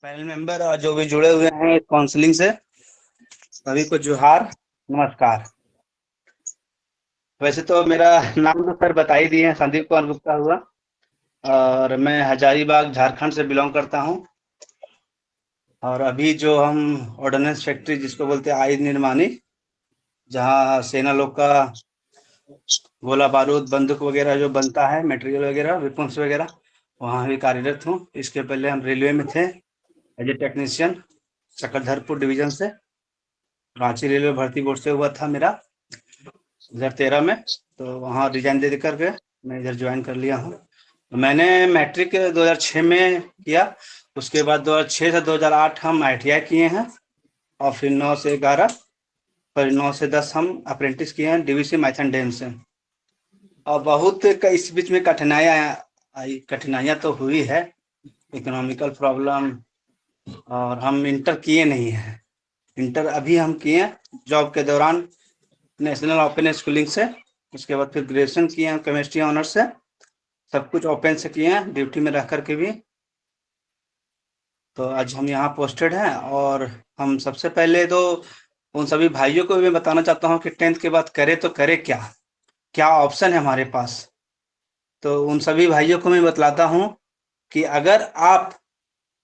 Panel member और जो भी जुड़े हुए हैं काउंसलिंग से सभी को जोहार, नमस्कार। वैसे तो मेरा नाम तो सर बता ही दिए हैं, संदीप कुमार गुप्ता हुआ। और मैं हजारीबाग झारखंड से बिलोंग करता हूं। और अभी जो हम ऑर्डिनेंस फैक्ट्री जिसको बोलते हैं आयुध निर्माणी, जहां सेना लोग का गोला बारूद बंदूक वगैरह जो बनता है, मटेरियल वगैरह वेपन्स वगैरह, वहाँ भी कार्यरत हूँ। इसके पहले हम रेलवे में थे as a technician, Chakradharpur division से। रांची रेलवे भर्ती बोर्ड से हुआ था मेरा 2013 में। तो वहाँ रिजाइन दे करके मैं इधर ज्वाइन कर लिया हूँ। मैंने मैट्रिक 2006 में किया। उसके बाद 2006 से 2008 हम ITI किए हैं। और फिर 9 से 11, फिर 9 से 10 हम अप्रेंटिस किए हैं DVC माइथन डैम से। और बहुत इस बीच में कठिनाइयाँ तो हुई है, इकोनॉमिकल प्रॉब्लम। और हम इंटर किए नहीं हैं। इंटर अभी हम किए जॉब के दौरान नेशनल ओपन स्कूलिंग से। उसके बाद फिर ग्रेजुएशन किए हैं केमिस्ट्री ऑनर्स से। सब कुछ ओपन से किए हैं, ड्यूटी में रह करके भी। तो आज हम यहाँ पोस्टेड हैं। और हम सबसे पहले तो उन सभी भाइयों को भी बताना चाहता हूँ कि 10th के बाद करे तो करे क्या, क्या ऑप्शन है हमारे पास। तो उन सभी भाइयों को मैं बतलाता हूँ कि अगर आप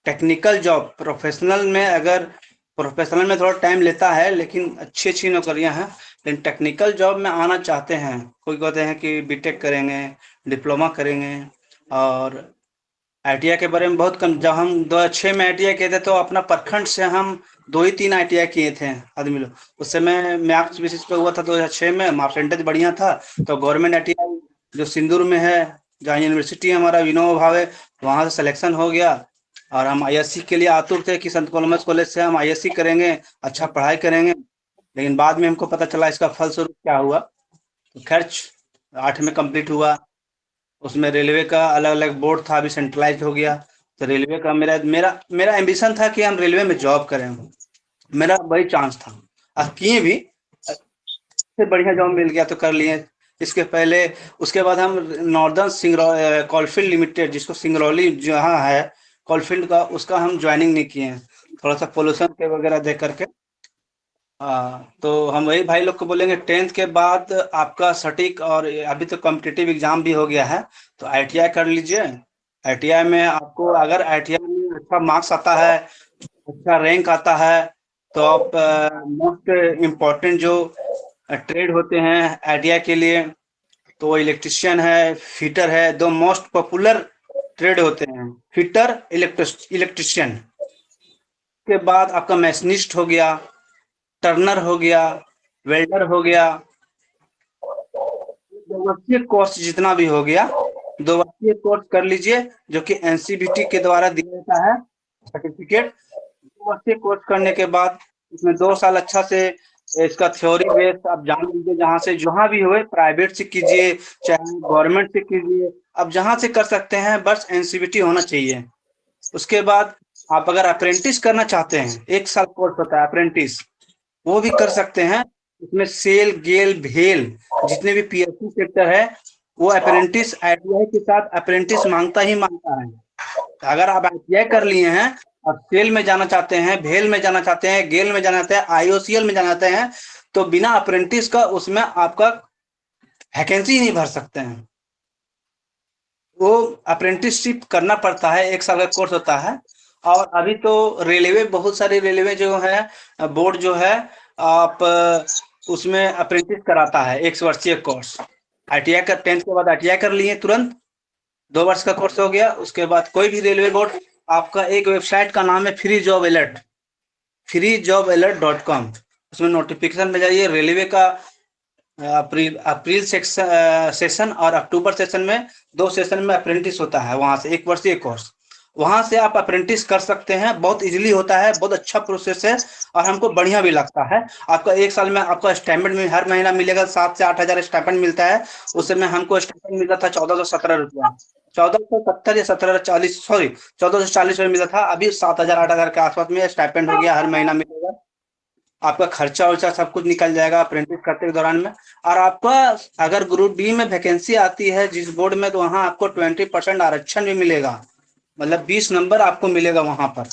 टेक्निकल जॉब प्रोफेशनल में थोड़ा टाइम लेता है, लेकिन अच्छी अच्छी नौकरियां हैं। लेकिन टेक्निकल जॉब में आना चाहते हैं, कोई कहते हैं कि बीटेक करेंगे, डिप्लोमा करेंगे। और ITI के बारे में बहुत कम, जब हम 2006 में ITI किए थे तो अपना प्रखंड से हम 2 ही 3 ITI किए थे आदमी लोग। उस समय मैथ्स बेसिस पे हुआ था 2006 में, परसेंटेज बढ़िया था। तो गवर्नमेंट ITI जो सिंदूर में है, जहाँ यूनिवर्सिटी हमारा विनोबा भावे, वहाँ से सिलेक्शन हो गया। और हम ISC के लिए आतुर थे कि संत कॉलमस कॉलेज से हम ISC करेंगे, अच्छा पढ़ाई करेंगे। लेकिन बाद में हमको पता चला इसका फलस्वरूप क्या हुआ। तो खैर 8 में कंप्लीट हुआ। उसमें रेलवे का अलग अलग बोर्ड था, अभी सेंट्रलाइज हो गया। तो रेलवे का मेरा मेरा मेरा एम्बिशन था कि हम रेलवे में जॉब करें। मेरा वही चांस था और किए भी। इससे बढ़िया जॉब मिल गया तो कर लिए। इसके पहले उसके बाद हम नॉर्दर्न कोलफील्ड लिमिटेड, जिसको सिंगरौली जहाँ है कोलफील्ड का, उसका हम ज्वाइनिंग नहीं किए हैं, थोड़ा सा पोल्यूशन के वगैरह देख करके। हाँ, तो हम वही भाई लोग को बोलेंगे 10th के बाद आपका सटीक, और अभी तो कॉम्पिटिटिव एग्जाम भी हो गया है, तो ITI कर लीजिए। ITI में आपको अगर ITI में अच्छा मार्क्स आता है, अच्छा रैंक आता है, तो आप मोस्ट इम्पोर्टेंट जो ट्रेड होते हैं ITI के लिए, तो इलेक्ट्रिशियन है, फिटर है। दो मोस्ट पॉपुलर ट्रेड होते हैं, फिटर, इलेक्ट्रिशियन। के बाद आपका मैशनिस्ट हो गया, टर्नर हो गया, वेल्डर हो गया। 2 वर्षीय कोर्स जितना भी हो गया, 2 वर्षीय कोर्स कर लीजिए, जो कि NCVT के द्वारा दिया जाता है सर्टिफिकेट। 2 वर्षीय कोर्स करने के बाद इसमें 2 साल अच्छा से इसका थ्योरी बेस आप जान लीजिए। जहाँ से जहाँ भी हुए, प्राइवेट से कीजिए चाहे गवर्नमेंट से कीजिए, आप जहाँ से कर सकते हैं, बस NCVT होना चाहिए। उसके बाद आप अगर अप्रेंटिस करना चाहते हैं, 1 साल कोर्स होता है अप्रेंटिस, वो भी कर सकते हैं। उसमें सेल गेल भेल जितने भी PSU सेक्टर है, वो अप्रेंटिस ITI के साथ अप्रेंटिस मांगता ही मांगता है। अगर आप ITI कर लिए हैं, अब सेल में जाना चाहते हैं, भेल में जाना चाहते हैं, गेल में जाना चाहते हैं, IOCL में जाना चाहते हैं, तो बिना अप्रेंटिस का उसमें आपका वैकेंसी ही नहीं भर सकते हैं। वो अप्रेंटिसशिप करना पड़ता है, 1 साल का कोर्स होता है। और अभी तो रेलवे, बहुत सारी रेलवे जो है बोर्ड जो है, आप उसमें अप्रेंटिस कराता है 1 वर्षीय कोर्स। ITI कर 10th के बाद ITI कर लिए तुरंत, 2 वर्ष का कोर्स हो गया। उसके बाद कोई भी रेलवे बोर्ड, आपका एक वेबसाइट का नाम है freejobalert.com। उसमें नोटिफिकेशन में जाइए, रेलवे का अप्रैल सेशन और अक्टूबर सेशन में 2 सेशन में अप्रेंटिस होता है। वहां से 1 वर्षीय कोर्स, वहां से आप अप्रेंटिस कर सकते हैं। बहुत इजीली होता है, बहुत अच्छा प्रोसेस है, और हमको बढ़िया भी लगता है। आपका 1 साल में आपका स्टाइपेंड में हर महीना मिलेगा, 7 से 8 हजार स्टाइपेंड मिलता है। उस समय हमको स्टाइपेंड मिलता था 1417 रुपया, 1470 या 1740, सॉरी 1440 रुपये मिलता था। अभी 7 हजार 8 हजार के आसपास में स्टाइपेंड हो गया, हर महीना मिलेगा। आपका खर्चा वर्चा सब कुछ निकल जाएगा अप्रेंटिस करते के दौरान में। और आपका अगर ग्रुप डी में वैकेंसी आती है जिस बोर्ड में, तो वहाँ आपको 20% आरक्षण भी मिलेगा, मतलब 20 नंबर आपको मिलेगा वहां पर।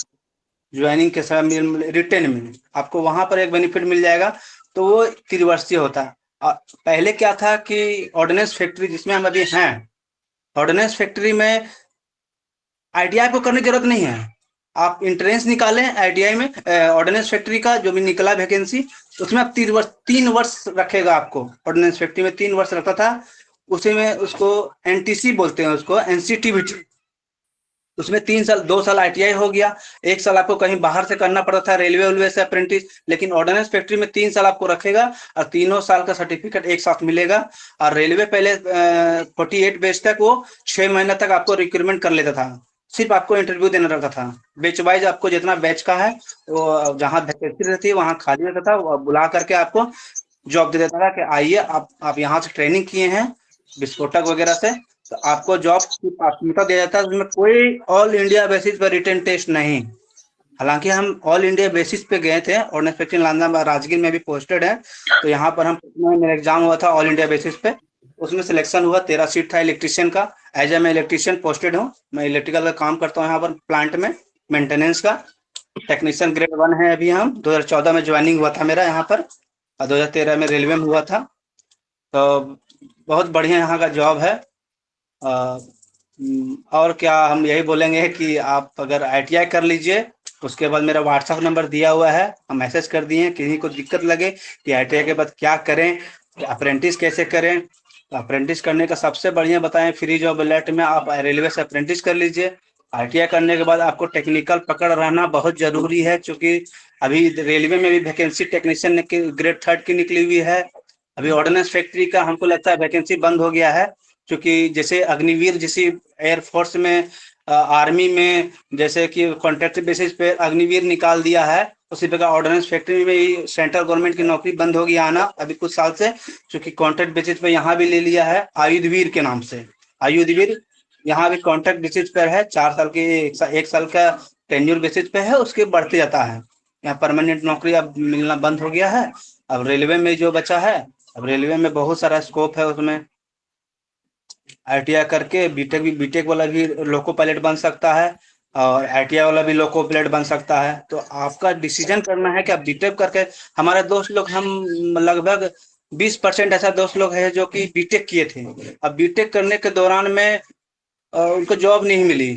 ज्वाइनिंग के समय रिटेन में आपको वहां पर एक बेनिफिट मिल जाएगा, तो वो त्रिवर्षीय होता है। पहले क्या था कि ऑर्डिनेंस फैक्ट्री जिसमें हम अभी हैं, ऑर्डिनेंस फैक्ट्री में आईटीआई को करने की जरूरत नहीं है। आप इंट्रेंस निकालें आईटीआई में, ऑर्डिनेंस फैक्ट्री का जो भी निकला वैकेंसी, उसमें आप 3 वर्ष रखेगा आपको। ऑर्डिनेंस फैक्ट्री में 3 वर्ष रखता था, उसी में उसको एनटीसी बोलते हैं, उसको एनसीटीबीटी। उसमें 3 साल, 2 साल आईटीआई हो गया, 1 साल आपको कहीं बाहर से करना पड़ता था, रेलवे उलवे से अप्रेंटिस। लेकिन ऑर्डिनेंस फैक्ट्री में 3 साल आपको रखेगा और तीनों साल का सर्टिफिकेट एक साथ मिलेगा। और रेलवे पहले 48 बैच तक वो 6 महीने तक आपको रिक्रूटमेंट कर लेता था, सिर्फ आपको इंटरव्यू देना रहता था। बैच वाइज आपको जितना बैच का है वो जहाँ वैकेंसी रहती है वहाँ खाली रहता था, वो बुला करके आपको जॉब दे देता था कि आइए आप यहाँ से ट्रेनिंग किए हैं विस्फोटक वगैरह से, तो आपको जॉब की प्राथमिकता दिया जाता है। उसमें कोई ऑल इंडिया बेसिस पर रिटन टेस्ट नहीं। हालांकि हम ऑल इंडिया बेसिस पे गए थे, और इंस्पेक्शन लांदा राजगीर में भी पोस्टेड है, तो यहाँ पर हम पटना में मेरा एग्जाम हुआ था ऑल इंडिया बेसिस पे। उसमें सिलेक्शन हुआ, 13 सीट था इलेक्ट्रिशियन का। एज ए मैं इलेक्ट्रिशियन पोस्टेड हूँ, मैं इलेक्ट्रिकल का काम करता हूँ यहाँ पर प्लांट में, मेंटेनेंस का। टेक्नीशियन ग्रेड 1 है अभी। हम 2014 में ज्वाइनिंग हुआ था मेरा यहाँ पर, और 2013 में रेलवे में हुआ था। तो बहुत बढ़िया यहाँ का जॉब है। और क्या हम यही बोलेंगे कि आप अगर आईटीआई कर लीजिए, उसके बाद मेरा व्हाट्सएप नंबर दिया हुआ है, हम मैसेज कर दिए हैं। किसी को दिक्कत लगे कि आईटीआई के बाद क्या करें, अप्रेंटिस कैसे करें, तो अप्रेंटिस करने का सबसे बढ़िया बताएं, फ्री जॉब अलर्ट में आप रेलवे से अप्रेंटिस कर लीजिए। आईटीआई करने के बाद आपको टेक्निकल पकड़ रहना बहुत जरूरी है, क्योंकि अभी रेलवे में भी वैकेंसी टेक्नीशियन ग्रेड 3 की निकली हुई है। अभी ऑर्डिनेंस फैक्ट्री का हमको लगता है वैकेंसी बंद हो गया है, क्योंकि जैसे अग्निवीर जैसी एयरफोर्स में, आर्मी में जैसे कि कॉन्ट्रैक्ट बेसिस पे अग्निवीर निकाल दिया है, उसी प्रकार ऑर्डिनेंस फैक्ट्री में ही सेंट्रल गवर्नमेंट की नौकरी बंद होगी आना अभी कुछ साल से, क्योंकि कॉन्ट्रैक्ट बेसिस पे यहाँ भी ले लिया है आयुधवीर के नाम से। आयुधवीर यहाँ भी कॉन्ट्रैक्ट बेसिस पर है, 4 साल के, 1 साल का टेन्योर बेसिस पे है, उसके बढ़ते जाता है। यहाँ परमानेंट नौकरी अब मिलना बंद हो गया है। अब रेलवे में जो बचा है, अब रेलवे में बहुत सारा स्कोप है, उसमें आईटीआई करके बीटेक वाला भी लोको पायलट बन सकता है, और आईटीआई वाला भी लोको पायलट बन सकता है। तो आपका डिसीजन करना है कि आप बीटेक करके, हमारे दोस्त लोग, हम लगभग 20% ऐसा दोस्त लोग हैं जो कि बीटेक किए थे। अब बीटेक करने के दौरान में उनको जॉब नहीं मिली,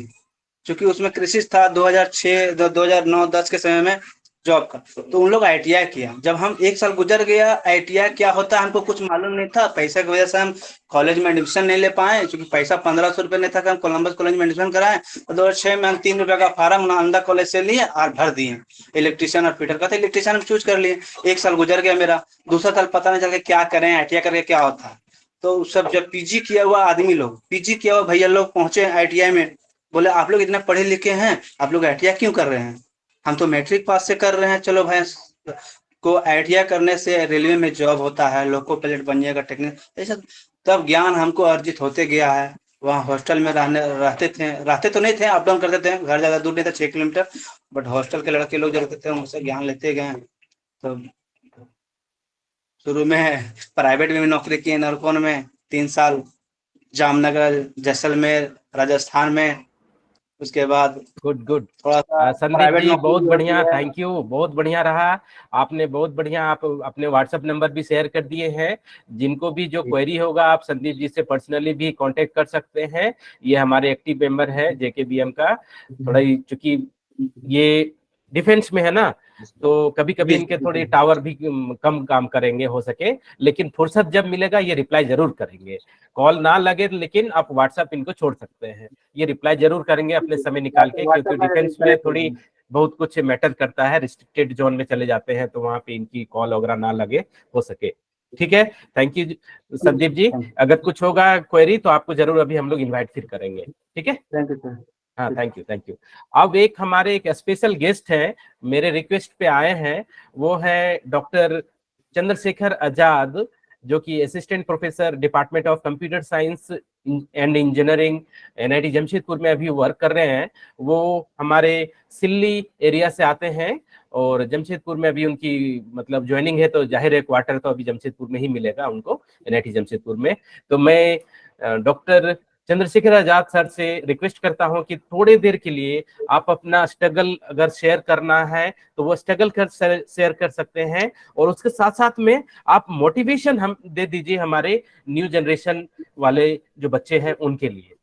क्योंकि उसमें क्रिसिस था 2006 2009-10 के समय में जॉब का। तो उन लोग आईटीआई किया, जब हम 1 साल गुजर गया, आईटीआई क्या होता है हमको कुछ मालूम नहीं था, पैसे की वजह से हम कॉलेज में एडमिशन नहीं ले पाए, क्योंकि पैसा 1500 रुपये नहीं था कि हम कोलंबस कॉलेज में एडमिशन कराएं। तो 2006 में हम 3 रुपये का फार्म नालंदा कॉलेज से लिए और भर दिए इलेक्ट्रिशियन और फिटर का। तो इलेक्ट्रिशियन हम चूज कर लिए। 1 साल गुजर गया मेरा, दूसरा साल पता नहीं चल क्या करें, आईटीआई करके क्या होता है। तो सब जब पीजी किया हुआ आदमी लोग, पीजी किया हुआ भैया लोग पहुंचे आईटीआई में, बोले आप लोग इतना पढ़े लिखे हैं, आप लोग आईटीआई क्यों कर रहे हैं? हम तो मैट्रिक पास से कर रहे हैं। चलो भाई, को आईटीआई करने से रेलवे में जॉब होता है, लोको पायलट बन जाएगा, टेक्निक ऐसा। तब ज्ञान हमको अर्जित होते गया है। वहाँ हॉस्टल में रहते तो नहीं थे, अप डाउन करते थे, घर ज्यादा दूर नहीं था, 6 किलोमीटर। बट हॉस्टल के लड़के लोग जो रहते थे उनसे ज्ञान लेते गए। तो शुरू में प्राइवेट में भी नौकरी की, नरकोन में 3 साल, जामनगर, जैसलमेर, राजस्थान में। उसके बाद गुड गुड। थोड़ा सा संदीप प्राइवेट जी नौकरी बहुत भी होती बढ़िया, है। थैंक यू, बहुत बढ़िया रहा। आपने बहुत बढ़िया, आप अपने व्हाट्सएप नंबर भी शेयर कर दिए हैं। जिनको भी जो क्वेरी होगा आप संदीप जी से पर्सनली भी कांटेक्ट कर सकते हैं। ये हमारे एक्टिव मेंबर है जेकेबीएम का। थोड़ा चूंकि ये डिफेंस में है ना, तो कभी कभी जी इनके जी थोड़ी जी। टावर भी कम काम करेंगे हो सके, लेकिन फुर्सत जब मिलेगा ये रिप्लाई जरूर करेंगे। कॉल ना लगे लेकिन आप व्हाट्सएप इनको छोड़ सकते हैं, ये रिप्लाई जरूर करेंगे अपने समय निकाल के, क्योंकि व्हाट्सएप में डिफेंस में कनेक्ट थोड़ी बहुत कुछ मैटर करता है। रिस्ट्रिक्टेड जोन में चले जाते हैं तो वहां पे इनकी कॉल वगैरह ना लगे हो सके। ठीक है, थैंक यू संदीप जी। अगर कुछ होगा क्वेरी तो आपको जरूर अभी हम लोग इन्वाइट फिर करेंगे। ठीक है, थैंक यू सर। हाँ, थैंक यू थैंक यू। अब एक हमारे एक स्पेशल गेस्ट है, मेरे रिक्वेस्ट पे आए हैं, वो है डॉक्टर चंद्रशेखर आजाद, जो कि assistant professor department of computer science and engineering NIT Jamshedpur में अभी वर्क कर रहे हैं। वो हमारे सिल्ली एरिया से आते हैं, और जमशेदपुर में अभी उनकी मतलब ज्वाइनिंग है, तो जाहिर है क्वार्टर तो अभी जमशेदपुर में ही मिलेगा उनको, एनआईटी जमशेदपुर में। तो मैं डॉक्टर चंद्रशेखर आजाद सर से रिक्वेस्ट करता हूं कि थोड़ी देर के लिए आप अपना स्ट्रगल अगर शेयर करना है तो वो स्ट्रगल कर शेयर कर सकते हैं, और उसके साथ साथ में आप मोटिवेशन हम दे दीजिए हमारे न्यू जनरेशन वाले जो बच्चे हैं उनके लिए।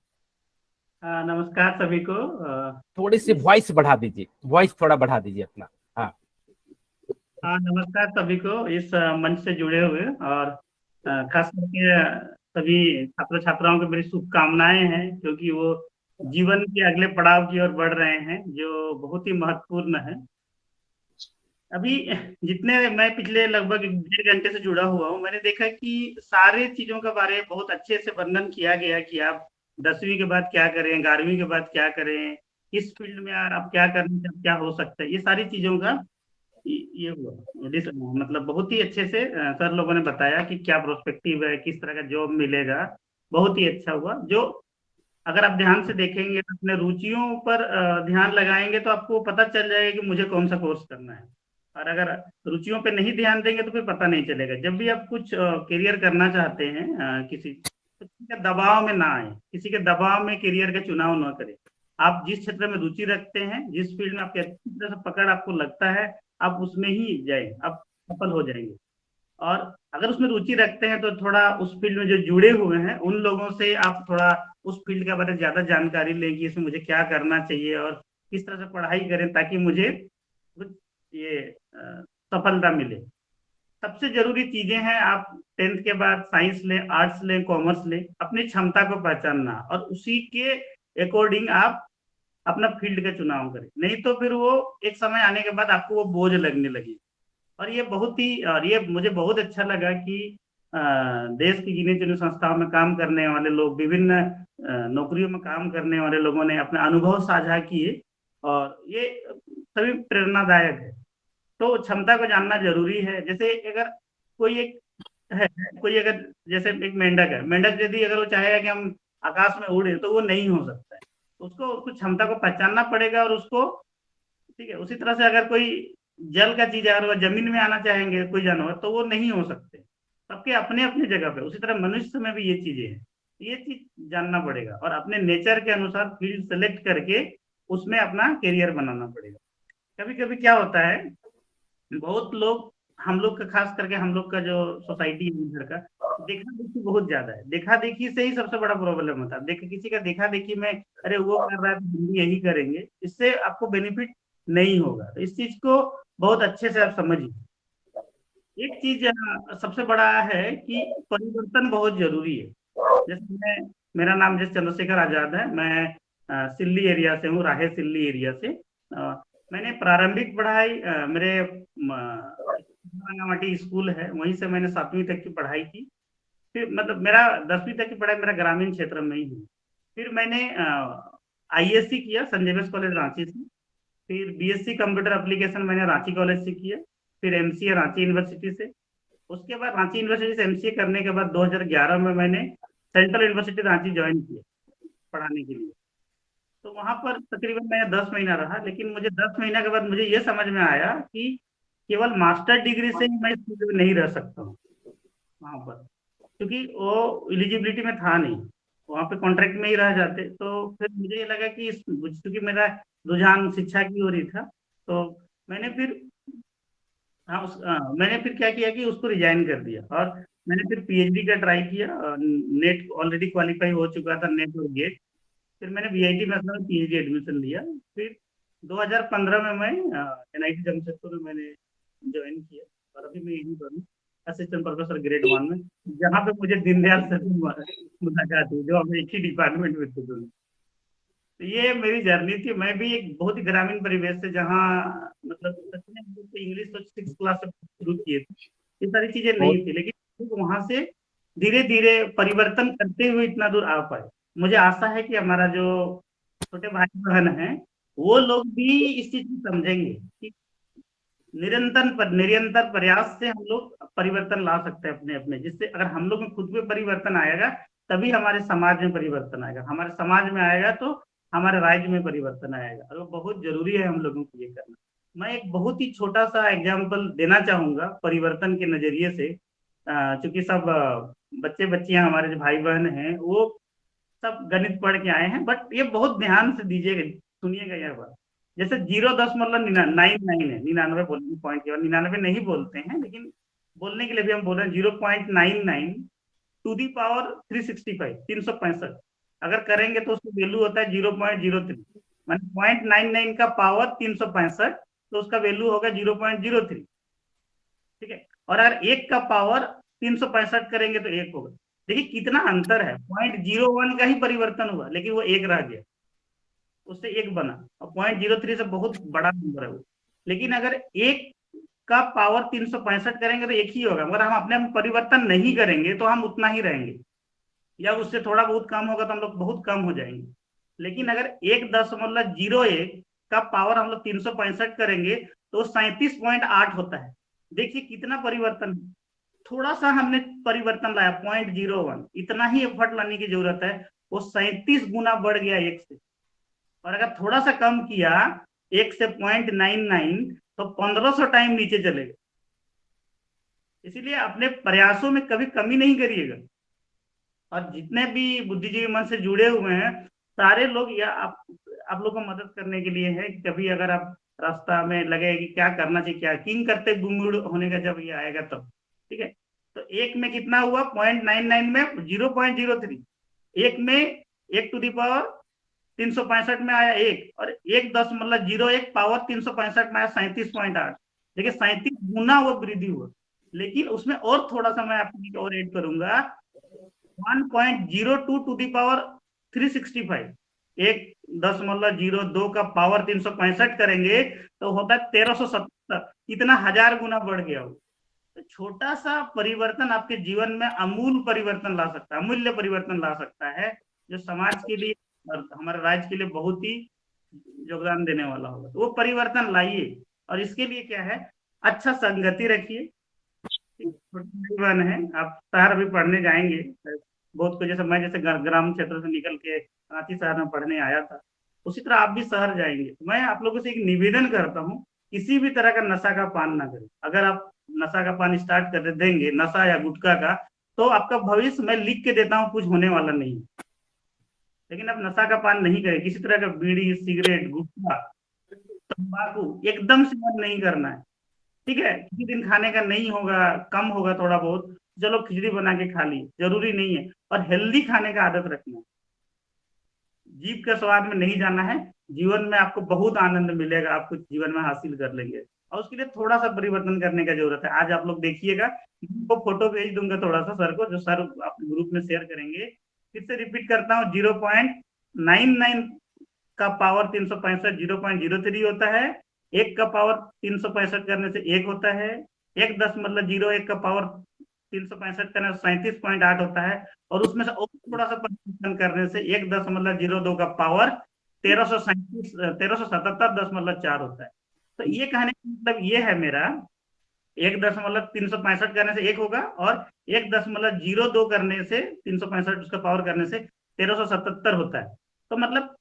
नमस्कार सभी को। थोड़ी सी वॉइस बढ़ा दीजिए, वॉइस थोड़ा बढ़ा दीजिए अपना। हाँ नमस्कार सभी को इस मंच से जुड़े हुए, और खास करके सभी छात्र छात्राओं को मेरी शुभकामनाएं हैं, क्योंकि वो जीवन के अगले पड़ाव की ओर बढ़ रहे हैं, जो बहुत ही महत्वपूर्ण है। अभी जितने मैं पिछले लगभग 1.5 घंटे से जुड़ा हुआ हूँ, मैंने देखा कि सारे चीजों के बारे में बहुत अच्छे से वर्णन किया गया कि आप 10वीं के बाद क्या करें, 11वीं के बाद क्या करें, किस फील्ड में आप क्या करने से क्या हो सकता है, ये सारी चीजों का ये हुआ मतलब बहुत ही अच्छे से सर लोगों ने बताया कि क्या प्रोस्पेक्टिव है, किस तरह का जॉब मिलेगा। बहुत ही अच्छा हुआ। जो अगर आप ध्यान से देखेंगे, अपने रुचियों पर ध्यान लगाएंगे, तो आपको पता चल जाएगा कि मुझे कौन सा कोर्स करना है। और अगर रुचियों पे नहीं ध्यान देंगे तो फिर पता नहीं चलेगा। जब भी आप कुछ करियर करना चाहते हैं, तो किसी के दबाव में ना आए, किसी के दबाव में करियर का चुनाव ना करें। आप जिस क्षेत्र में रुचि रखते हैं, जिस फील्ड में आपकी अच्छी तरह से पकड़ आपको लगता है, आप उसमें ही जाए, आप सफल हो जाएंगे। और अगर उसमें रुचि रखते हैं तो थोड़ा उस फील्ड में जो जुड़े हुए हैं उन लोगों से आप थोड़ा उस फील्ड के बारे में ज्यादा जानकारी लें कि इसमें मुझे क्या करना चाहिए और किस तरह से पढ़ाई करें ताकि मुझे कुछ ये सफलता मिले। सबसे जरूरी चीजें हैं, आप 10th के बाद साइंस लें, आर्ट्स लें, कॉमर्स लें, अपनी क्षमता को पहचानना और उसी के अकॉर्डिंग आप अपना फील्ड का चुनाव करें। नहीं तो फिर वो एक समय आने के बाद आपको वो बोझ लगने लगी। और ये मुझे बहुत अच्छा लगा कि देश की गिनी चुनी संस्थाओं में काम करने वाले लोग, विभिन्न नौकरियों में काम करने वाले लोगों ने अपने अनुभव साझा किए, और ये सभी प्रेरणादायक है। तो क्षमता को जानना जरूरी है। जैसे अगर कोई एक है, कोई अगर जैसे एक मेंढक है, मेंढक यदि अगर वो चाहेगा कि हम आकाश में उड़े तो वो नहीं हो सकता है। उसको उसको क्षमता को पहचानना पड़ेगा और उसको, ठीक है। उसी तरह से अगर कोई जल का चीज है, अगर वो जमीन में आना चाहेंगे कोई जानवर, तो वो नहीं हो सकते। सबके अपने अपने जगह पे। उसी तरह मनुष्य में भी ये चीजें हैं, ये चीज जानना पड़ेगा और अपने नेचर के अनुसार फील्ड सेलेक्ट करके उसमें अपना करियर बनाना पड़ेगा। कभी कभी क्या होता है, बहुत लोग, हम लोग का खास करके हम लोग का जो सोसाइटी है इधर का, देखा देखी बहुत ज्यादा है। देखा देखी से ही सबसे बड़ा प्रॉब्लम होता है। किसी का देखा देखी में, अरे वो कर रहा है तो हम भी यही करेंगे, इससे आपको बेनिफिट नहीं होगा। तो इस चीज को बहुत अच्छे से आप समझिए। एक चीज सबसे बड़ा है कि परिवर्तन बहुत जरूरी है। जैसे मेरा नाम जैसे चंद्रशेखर आजाद है, मैं सिल्ली एरिया से हूँ, राहे सिल्ली एरिया से। मैंने प्रारंभिक पढ़ाई मेरे रांगामाटी स्कूल है, वहीं से मैंने 7वीं तक की पढ़ाई की। फिर मतलब मेरा 10वीं तक की पढ़ाई मेरा ग्रामीण क्षेत्र में ही हुई। फिर मैंने आईएससी किया संजय बेस कॉलेज रांची से। फिर बीएससी कंप्यूटर एप्लीकेशन मैंने रांची कॉलेज से किया। फिर एमसीए रांची यूनिवर्सिटी से। उसके बाद रांची यूनिवर्सिटी से एमसीए करने के बाद 2011 में मैंने सेंट्रल यूनिवर्सिटी रांची ज्वाइन किया पढ़ाने के लिए। तो वहां पर तकरीबन मैं 10 महीना रहा, लेकिन मुझे 10 महीना के बाद मुझे ये समझ में आया कि केवल मास्टर डिग्री से ही मैं इस फील्ड में नहीं रह सकता हूँ वहां पर, क्योंकि वो एलिजिबिलिटी में था नहीं। वहां पे कॉन्ट्रैक्ट में ही रह जाते। तो फिर मुझे ये लगा कि क्योंकि मेरा रुझान शिक्षा की ओर ही था, तो मैंने फिर मैंने फिर क्या किया कि उसको रिजाइन कर दिया और मैंने फिर पीएचडी का ट्राई किया। नेट ऑलरेडी क्वालिफाई हो चुका था, नेट और गेट। फिर मैंने वीआईटी में अपना पीएचडी एडमिशन लिया। फिर 2015 में मैं एनआईटी जमशेदपुर में मैंने ज्वाइन किया, और अभी मैं यही करूँ असिस्टेंट प्रोफेसर ग्रेड 1 में, जहाँ पे मुझे दीनदयाल सर से मुलाकात हुई, जो हम एक ही डिपार्टमेंट में थे दोनों। तो ये मेरी जर्नी थी। मैं भी एक बहुत ही ग्रामीण परिवेश से, जहाँ मतलब सच में हम लोग तो इंग्लिश तो 6 क्लास से शुरू किए थे, ये सारी चीजें नहीं थी, लेकिन वहां से धीरे धीरे परिवर्तन करते हुए इतना दूर आ पाए। मुझे आशा है कि हमारा जो छोटे भाई बहन हैं वो लोग भी इस चीज को समझेंगे कि निरंतर प्रयास से हम लोग परिवर्तन ला सकते हैं अपने अपने, जिससे अगर हम लोग में खुद में परिवर्तन आएगा तभी हमारे समाज में परिवर्तन आएगा, हमारे समाज में आएगा तो हमारे राज्य में परिवर्तन आएगा। और वो बहुत जरूरी है हम लोगों को ये करना। मैं एक बहुत ही छोटा सा एग्जाम्पल देना चाहूंगा परिवर्तन के नजरिए से, क्योंकि सब बच्चे बच्चियां हमारे जो भाई बहन हैं वो सब गणित पढ़ के आए हैं, बट ये बहुत ध्यान से दीजिएगा, सुनिएगा यह बात। जैसे 0.99 है, 99 बोलने पॉइंट के बाद 99 नहीं बोलते हैं, लेकिन बोलने के लिए भी हम बोल रहे हैं 0.99 टू दी पावर 365, 365 अगर करेंगे तो उसका वैल्यू होता है 0.03, मान 0.99 का पावर 365 तो उसका वैल्यू होगा 0.03। ठीक है, और अगर 1 का पावर 365 करेंगे तो 1 होगा। देखिए कितना अंतर है, 0.01 का ही परिवर्तन हुआ, लेकिन वो 1 रह गया, उससे 1 बना, और 0.03 से बहुत बड़ा नंबर है वो। लेकिन अगर 1 का पावर 365 करेंगे तो 1 ही होगा, मगर हम अपने में परिवर्तन नहीं करेंगे तो हम उतना ही रहेंगे, या उससे थोड़ा बहुत कम होगा तो हम लोग बहुत कम हो जाएंगे। लेकिन अगर 1.01 का पावर हम लोग 365 करेंगे तो 37.8 होता है। देखिए कितना परिवर्तन, थोड़ा सा हमने परिवर्तन लाया 0.01, इतना ही एफर्ट लाने की जरूरत है, वो 37 गुना बढ़ गया 1 से। और अगर थोड़ा सा कम किया 1 से 0.99 तो 1500 टाइम नीचे चलेगा। इसीलिए अपने प्रयासों में कभी कमी नहीं करिएगा। और जितने भी बुद्धिजीवी मन से जुड़े हुए हैं सारे लोग, या आप लोग को मदद करने के लिए है कि कभी अगर आप रास्ता में लगे कि क्या करना चाहिए, क्या किंग करते गुंगुड़ होने का जब ये आएगा तब, ठीक है। तो 1 में कितना हुआ, 0.99 में 0.03, 1 में 1 टू दी पावर 365 में आया 1, और 1.01 पावर 365 में आया 37.8। देखिए 37 गुना वो वृद्धि हुआ। लेकिन उसमें और थोड़ा सा मैं आपको और ऐड करूंगा, 1.02 टू दी पावर 365, 1.02 का पावर 365 करेंगे तो होता है 1370, इतना 1000 गुना बढ़ गया वो। तो छोटा सा परिवर्तन आपके जीवन में अमूल परिवर्तन ला सकता है, अमूल्य परिवर्तन ला सकता है, जो समाज के लिए और हमारे राज्य के लिए बहुत ही योगदान देने वाला होगा। तो वो परिवर्तन लाइए, और इसके लिए क्या है, अच्छा संगति रखिए। छोटे जीवन है, आप शहर भी पढ़ने जाएंगे बहुत को, जैसे मैं जैसे ग्राम क्षेत्र से निकल के रांची शहर में पढ़ने आया था, उसी तरह आप भी शहर जाएंगे। मैं आप लोगों से एक निवेदन करता हूँ, किसी भी तरह का नशा का पान ना करें। अगर आप नशा का पान स्टार्ट कर देंगे, नशा या गुटखा का, तो आपका भविष्य मैं लिख के देता हूँ कुछ होने वाला नहीं। लेकिन आप नशा का पान नहीं करें, किसी तरह का बीड़ी, सिगरेट, गुटखा, तंबाकू एकदम से बंद नहीं करना है। ठीक है, किसी दिन खाने का नहीं होगा, कम होगा थोड़ा बहुत, चलो खिचड़ी बना के खा ली, जरूरी नहीं है। और हेल्दी खाने का आदत रखना है, जीभ के स्वाद में नहीं जाना है। जीवन में आपको बहुत आनंद मिलेगा, आप कुछ जीवन में हासिल कर लेंगे, और उसके लिए थोड़ा सा परिवर्तन करने का जरूरत है। आज आप लोग देखिएगा, वो फोटो भेज दूंगा थोड़ा सा सर को, जो सर अपने ग्रुप में शेयर करेंगे। फिर से रिपीट करता हूँ, 0.99 का पावर 365 0.03 होता है, 1 का पावर 365 करने से 1 होता है, 1.01 का पावर 365 करने से 37.8 होता है, और उसमें से और थोड़ा सा परिवर्तन करने से 1.02 का पावर 1377.4 होता है। तो ये कहने का मतलब ये है मेरा, 1.365 करने से 1 होगा, और 1.02 करने से 365 उसका पावर करने से 1377 होता है। तो मतलब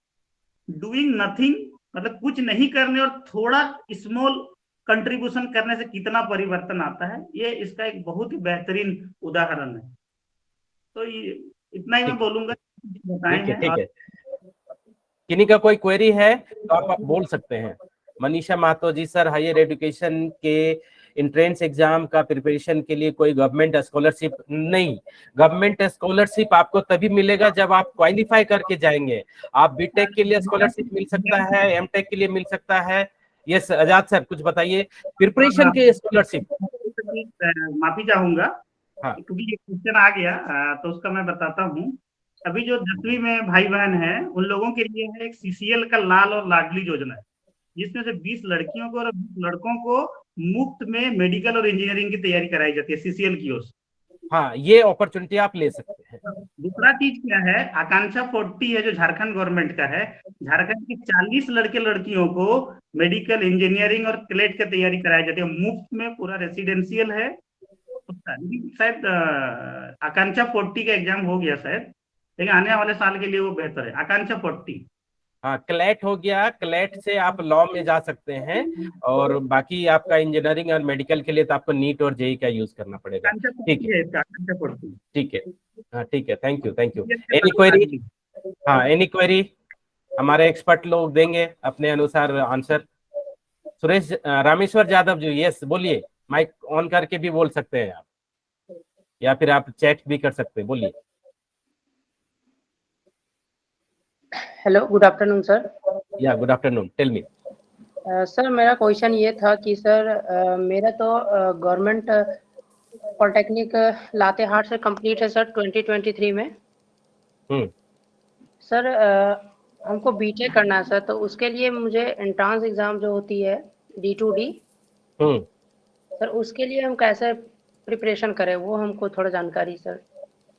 डूइंग नथिंग, मतलब कुछ नहीं करने और थोड़ा स्मॉल कंट्रीब्यूशन करने से कितना परिवर्तन आता है, ये इसका एक बहुत ही बेहतरीन उदाहरण है। तो ये इतना ही मैं बोलूंगा, बताएं हैं। ठीक है, किन्हीं का कोई क्वेरी है तो आप बोल सकते हैं। मनीषा मातो जी, सर हायर एजुकेशन के एंट्रेंस एग्जाम का प्रिपरेशन के लिए कोई गवर्नमेंट स्कॉलरशिप नहीं, गवर्नमेंट स्कॉलरशिप आपको तभी मिलेगा जब आप क्वालिफाई करके जाएंगे। आप बीटेक के लिए स्कॉलरशिप मिल सकता है, एमटेक के लिए मिल सकता है। यस आजाद सर कुछ बताइए, प्रिपरेशन के स्कॉलरशिप। माफी चाहूंगा, हाँ, क्योंकि ये क्वेश्चन आ गया, तो उसका मैं बताता हूँ। अभी जो 10वीं में भाई बहन है उन लोगों के लिए है एक सीसीएल का लाल और लाडली योजना है, जिसमें से 20 लड़कियों को और 20 लड़कों को मुफ्त में मेडिकल और इंजीनियरिंग की तैयारी कराई जाती है सीसीएल की ओर से। हाँ, ये अपॉर्चुनिटी आप ले सकते हैं। दूसरा चीज क्या है, आकांक्षा 40 है जो झारखंड गवर्नमेंट का है, झारखंड की 40 लड़के लड़कियों को मेडिकल, इंजीनियरिंग और क्लेट की तैयारी कराई जाती है मुफ्त में, पूरा रेसिडेंशियल है। शायद आकांक्षा 40 का एग्जाम हो गया शायद, लेकिन आने वाले साल के लिए वो बेहतर है, आकांक्षा 40। हाँ, क्लैट हो गया, क्लैट से आप लॉ में जा सकते हैं, और बाकी आपका इंजीनियरिंग और मेडिकल के लिए तो आपको नीट और जेई का यूज करना पड़ेगा। ठीक है, आकांक्षा 40। ठीक है, हाँ ठीक है, थैंक यू। Any query? हाँ, एनी क्वेरी हमारे एक्सपर्ट लोग देंगे अपने अनुसार आंसर। सुरेश रामेश्वर यादव जी, यस बोलिए, माइक ऑन करके भी बोल सकते हैं आप, या फिर आप चैट भी कर सकते हैं, बोलिए। Hello, good afternoon sir. या good afternoon, tell me. Sir मेरा क्वेश्चन ये था कि सर मेरा तो गवर्नमेंट पॉलिटेक्निक लातेहार से कंप्लीट है सर 2023 में। सर हमको बीटेक करना है सर, तो उसके लिए मुझे एंट्रांस एग्जाम जो होती है D2D, सर उसके लिए हम कैसे प्रिपरेशन करें, वो हमको थोड़ा जानकारी सर।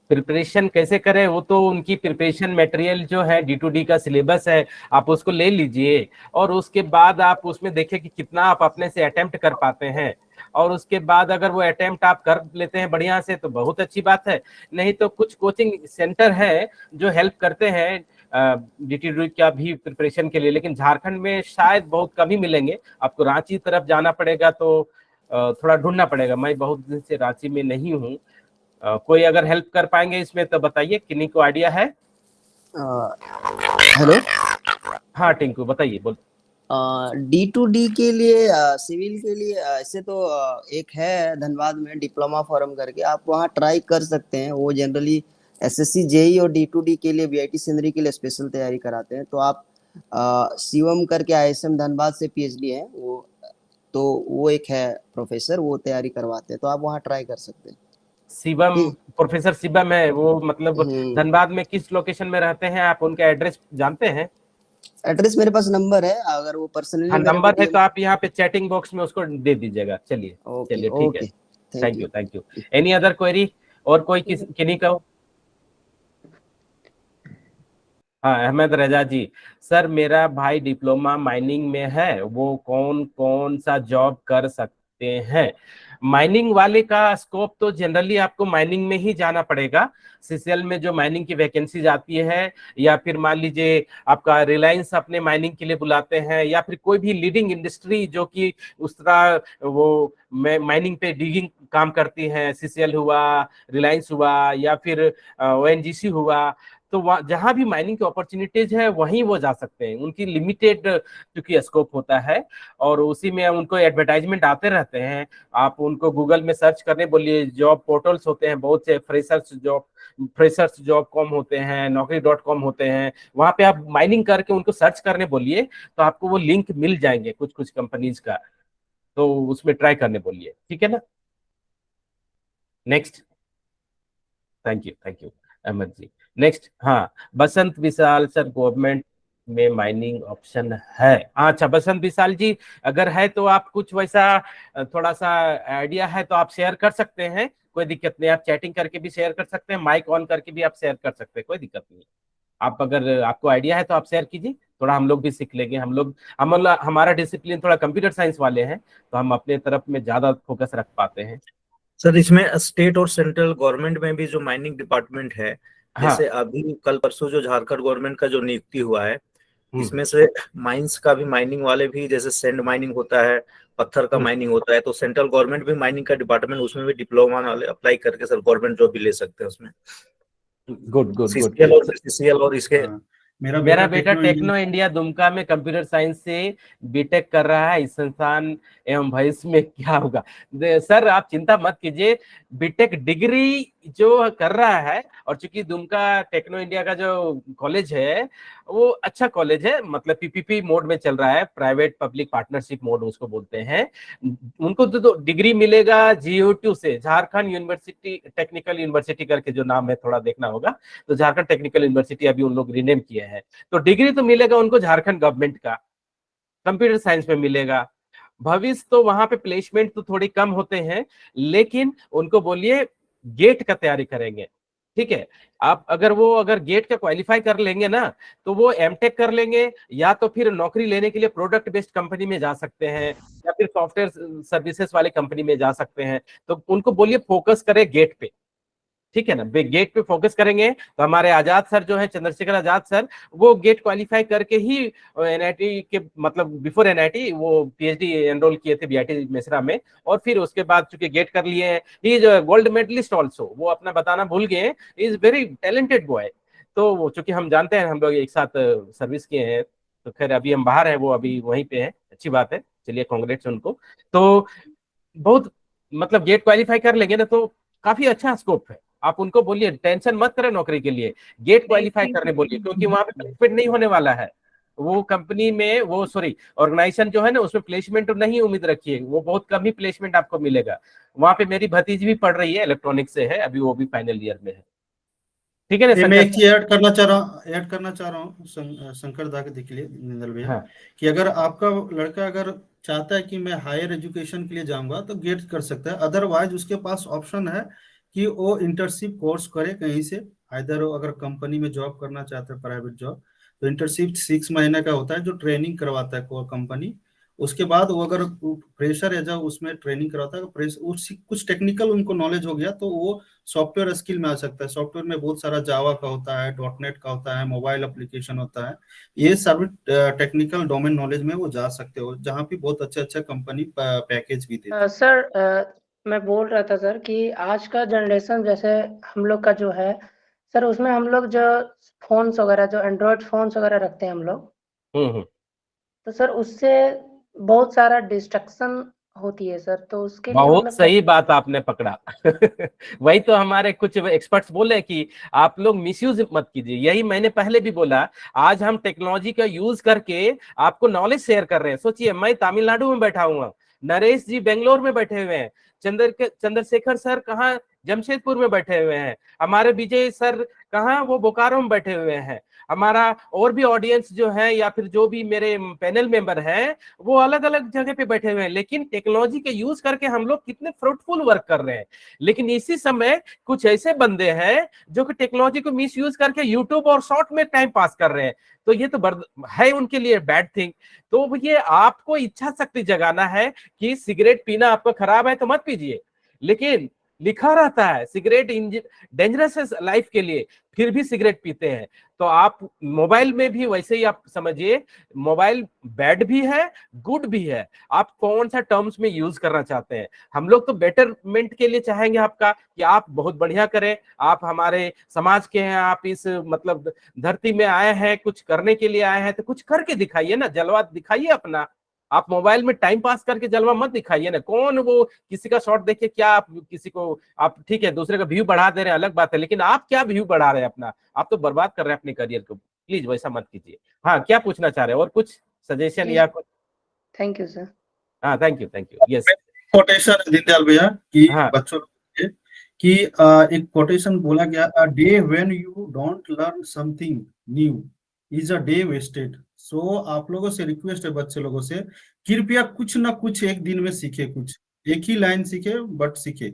प्रिपरेशन कैसे करें, वो तो उनकी प्रिपरेशन मटेरियल जो है D2D का सिलेबस है, आप उसको ले लीजिए और उसके बाद आप उसमें देखिए कि कितना आप अपने से अटेम्प्ट कर पाते हैं, और उसके बाद अगर वो अटेम्प्ट आप कर लेते हैं बढ़िया से तो बहुत अच्छी बात है। नहीं तो कुछ कोचिंग सेंटर है जो हेल्प करते हैं D2D का भी प्रिपरेशन के लिए, लेकिन झारखंड में शायद बहुत कम ही मिलेंगे, आपको रांची तरफ जाना पड़ेगा, तो थोड़ा ढूंढना पड़ेगा। मैं बहुत दिन से रांची में नहीं हूँ, कोई अगर हेल्प कर पाएंगे इसमें तो बताइए, किन्हीं को आइडिया है? हेलो, हाँ टिंकू बताइए, बोल। D2D के लिए सिविल के लिए ऐसे तो एक है धनबाद में डिप्लोमा फॉरम करके, आप वहाँ ट्राई कर सकते हैं। वो जनरली SSC JEE और D2D के लिए VIT सेंद्री के लिए स्पेशल तैयारी कराते हैं। तो आप शिवम करके ISM धनबाद से PhD है वो, तो वो एक है प्रोफेसर, वो तैयारी करवाते हैं, तो आप वहाँ ट्राई कर सकते हैं। शिवम, प्रोफेसर शिवम है वो, मतलब धनबाद में किस लोकेशन में रहते हैं आप, उनका एड्रेस जानते हैं? एड्रेस मेरे पास नंबर है, अगर वो पर्सनली हाँ नंबर है तो आप यहाँ पे चैटिंग बॉक्स में उसको दे दीजिएगा। चलिए चलिए, ठीक है, thank you thank you. Any other query, और कोई किन्हीं का? हाँ अहमद रजा जी, सर मेरा भाई डिप्लोमा माइनिंग में है, वो कौन कौन सा जॉब कर सकते हैं? माइनिंग वाले का स्कोप तो जनरली आपको माइनिंग में ही जाना पड़ेगा। CCL में जो माइनिंग की वैकेंसी आती है, या फिर मान लीजिए आपका रिलायंस अपने माइनिंग के लिए बुलाते हैं, या फिर कोई भी लीडिंग इंडस्ट्री जो कि उस तरह वो माइनिंग पे डिगिंग काम करती है, CCL हुआ, रिलायंस हुआ, या फिर ONGC हुआ, तो जहां भी माइनिंग की अपॉर्चुनिटीज है वहीं वो जा सकते हैं। उनकी लिमिटेड क्योंकि स्कोप होता है, और उसी में उनको एडवर्टाइजमेंट आते रहते हैं। आप उनको गूगल में सर्च करने बोलिए, जॉब पोर्टल्स होते हैं बहुत से, फ्रेशर्स जॉब कॉम होते हैं, naukri.com होते हैं, वहां पे आप माइनिंग करके उनको सर्च करने बोलिए, तो आपको वो लिंक मिल जाएंगे कुछ कुछ कंपनीज का, तो उसमें ट्राई करने बोलिए, ठीक है ना। Next, thank you Ahmad ji. Next, हाँ बसंत विशाल, सर गवर्नमेंट में माइनिंग ऑप्शन है? अच्छा बसंत विशाल जी, अगर है तो आप कुछ वैसा थोड़ा सा आइडिया है तो आप शेयर कर सकते हैं, कोई दिक्कत नहीं, आप चैटिंग करके भी शेयर कर सकते हैं, माइक ऑन करके भी आप शेयर कर सकते हैं, कोई दिक्कत नहीं। आप अगर आपको आइडिया है तो आप शेयर कीजिए, थोड़ा हम लोग भी सीख लेंगे। हमारा डिसिप्लिन थोड़ा कंप्यूटर साइंस वाले हैं, तो हम अपने तरफ में ज्यादा फोकस रख पाते हैं। सर इसमें स्टेट और सेंट्रल गवर्नमेंट में भी जो माइनिंग डिपार्टमेंट है, जैसे अभी कल परसों जो झारखंड गवर्नमेंट का जो नियुक्ति हुआ है, इसमें से माइंस का भी, माइनिंग वाले भी, जैसे सैंड माइनिंग होता है, पत्थर का माइनिंग होता है, तो सेंट्रल गवर्नमेंट भी माइनिंग का डिपार्टमेंट, उसमें भी डिप्लोमा वाले अप्लाई करके सर गवर्नमेंट जॉब भी ले सकते हैं उसमें। Good good good. CCL और इसके मेरा बेटा टेक्नो इंडिया दुमका में कंप्यूटर साइंस से बीटेक कर रहा है, इस संस्थान एवं भविष्य में क्या होगा? सर आप चिंता मत कीजिए, बीटेक डिग्री जो कर रहा है, और चूंकि दुमका टेक्नो इंडिया का जो कॉलेज है वो अच्छा कॉलेज है, मतलब PPP मोड में चल रहा है, प्राइवेट पब्लिक पार्टनरशिप मोड उसको बोलते हैं। उनको तो डिग्री मिलेगा GUT से, झारखंड यूनिवर्सिटी टेक्निकल यूनिवर्सिटी करके जो नाम है, थोड़ा देखना होगा, तो झारखंड टेक्निकल यूनिवर्सिटी अभी उन लोग रिनेम किए हैं, तो डिग्री तो मिलेगा उनको झारखंड गवर्नमेंट का, कंप्यूटर साइंस में मिलेगा। भविष्य तो वहां पे प्लेसमेंट तो थोड़ी कम होते हैं, लेकिन उनको बोलिए गेट का तैयारी करेंगे, ठीक है। आप अगर गेट का क्वालिफाई कर लेंगे ना, तो वो एमटेक कर लेंगे, या तो फिर नौकरी लेने के लिए प्रोडक्ट बेस्ड कंपनी में जा सकते हैं, या फिर सॉफ्टवेयर सर्विसेज वाले कंपनी में जा सकते हैं। तो उनको बोलिए फोकस करें गेट पे, ठीक है ना, गेट पे फोकस करेंगे। तो हमारे आजाद सर जो है, चंद्रशेखर आजाद सर, वो गेट क्वालिफाई करके ही NIT के, मतलब बिफोर NIT वो PhD एनरोल किए थे BIT मेसरा में, और फिर उसके बाद चूंकि गेट कर लिए हैं, he is gold medalist also, वो अपना बताना भूल गए, इज वेरी टैलेंटेड बॉय। तो चूंकि हम जानते हैं हम लोग एक साथ सर्विस किए हैं, तो खैर अभी हम बाहर हैं, वो अभी वहीं पे है, अच्छी बात है, चलिए कांग्रेट्स उनको। तो बहुत मतलब गेट क्वालिफाई कर लेंगे ना तो काफी अच्छा स्कोप है। आप उनको बोलिए टेंशन मत करें नौकरी के लिए, गेट क्वालिफाई करने बोलिए, क्योंकि वहां पे प्लेसमेंट नहीं होने वाला है। वो कंपनी में वो सॉरी ऑर्गेनाइजेशन जो है ना उसमें प्लेसमेंट नहीं उम्मीद रखिए, वो बहुत कम ही प्लेसमेंट आपको मिलेगा। वहां पे मेरी भतीजी भी पढ़ रही है, इलेक्ट्रॉनिक्स से है, अभी वो भी फाइनल ईयर में है। ठीक है ना ये मैं शंकर एक चीज ऐड करना चाह रहा हूँ शंकर दा के के लिए, निंदल भैया, हाँ कि अगर आपका लड़का अगर चाहता है कि मैं हायर एजुकेशन के लिए जाऊंगा तो गेट कर सकता है, अदरवाइज उसके पास ऑप्शन है कि वो इंटर्नशिप कोर्स करे कहीं से। इधर अगर कंपनी में जॉब करना चाहता है प्राइवेट जॉब, तो इंटर्नशिप 6 महीने का होता है जो ट्रेनिंग करवाता है कोर कंपनी। उसके बाद वो अगर फ्रेशर है जब उसमें ट्रेनिंग करवाता है, कुछ टेक्निकल उनको नॉलेज हो गया तो वो सॉफ्टवेयर स्किल में आ सकता है। सॉफ्टवेयर में बहुत सारा जावा का होता है, डॉटनेट का होता है, मोबाइल एप्लीकेशन होता है। ये सभी टेक्निकल डोमेन नॉलेज में वो जा सकते हो, जहाँ पे बहुत अच्छे अच्छे कंपनी पैकेज भी देते हैं। सर मैं बोल रहा था सर कि आज का जनरेशन जैसे हम लोग का जो है सर, उसमें हम लोग जो फोन्स वगैरह जो एंड्रॉयड फोन्स वगैरह रखते हैं हम लोग, तो सर उससे बहुत सारा डिस्ट्रक्शन होती है सर, तो उसके लिए बहुत मतलब सही बात आपने पकड़ा। वही तो हमारे कुछ एक्सपर्ट्स बोले कि आप लोग मिसयूज मत कीजिए, यही मैंने पहले भी बोला। आज हम टेक्नोलॉजी का यूज करके आपको नॉलेज शेयर कर रहे हैं। सोचिए मैं तमिलनाडु में बैठा हुआ, नरेश जी बेंगलोर में बैठे हुए हैं, चंद्रशेखर सर कहाँ जमशेदपुर में बैठे हुए हैं, हमारे विजय सर कहाँ वो बोकारो में बैठे हुए हैं, हमारा और भी ऑडियंस जो है या फिर जो भी मेरे पैनल मेंबर हैं वो अलग अलग जगह पे बैठे हुए हैं। लेकिन टेक्नोलॉजी के यूज करके हम लोग कितने फ्रूटफुल वर्क कर रहे हैं। लेकिन इसी समय कुछ ऐसे बंदे हैं जो कि टेक्नोलॉजी को मिस यूज करके यूट्यूब और शॉर्ट में टाइम पास कर रहे हैं, तो ये तो है उनके लिए बैड थिंग। तो ये आपको इच्छा शक्ति जगाना है कि सिगरेट पीना आपको खराब है तो मत पीजिए, लेकिन लिखा रहता है सिगरेट डेंजरस है लाइफ के लिए, फिर भी सिगरेट पीते हैं। तो आप मोबाइल में भी वैसे ही आप समझिए, मोबाइल बैड भी है गुड भी है, आप कौन सा टर्म्स में यूज करना चाहते हैं। हम लोग तो बेटरमेंट के लिए चाहेंगे आपका कि आप बहुत बढ़िया करें, आप हमारे समाज के हैं, आप इस मतलब धरती में आए हैं कुछ करने के लिए आए हैं, तो कुछ करके दिखाइए ना, जलवा दिखाइए अपना। आप मोबाइल में टाइम पास करके जलवा मत दिखाइए ना। कौन वो किसी का शॉर्ट देख के क्या आप किसी को आप ठीक है दूसरे का व्यू बढ़ा दे रहे हैं अलग बात है, लेकिन आप क्या व्यू बढ़ा रहे हैं अपना, आप तो बर्बाद कर रहे हैं अपने करियर को। प्लीज वैसा मत कीजिए। हाँ क्या पूछना चाह रहे हैं और कुछ सजेशन या कुछ? Thank you sir. हाँ thank you yes. Quotation Deendayal भैया कि हाँ बच्चों के कि एक कोटेशन बोला गया, a day when you don't learn something new is a day wasted. So आप लोगों से रिक्वेस्ट है, बच्चे लोगों से, कृपया कुछ ना कुछ एक दिन में सीखे, कुछ एक ही लाइन सीखे बट सीखे।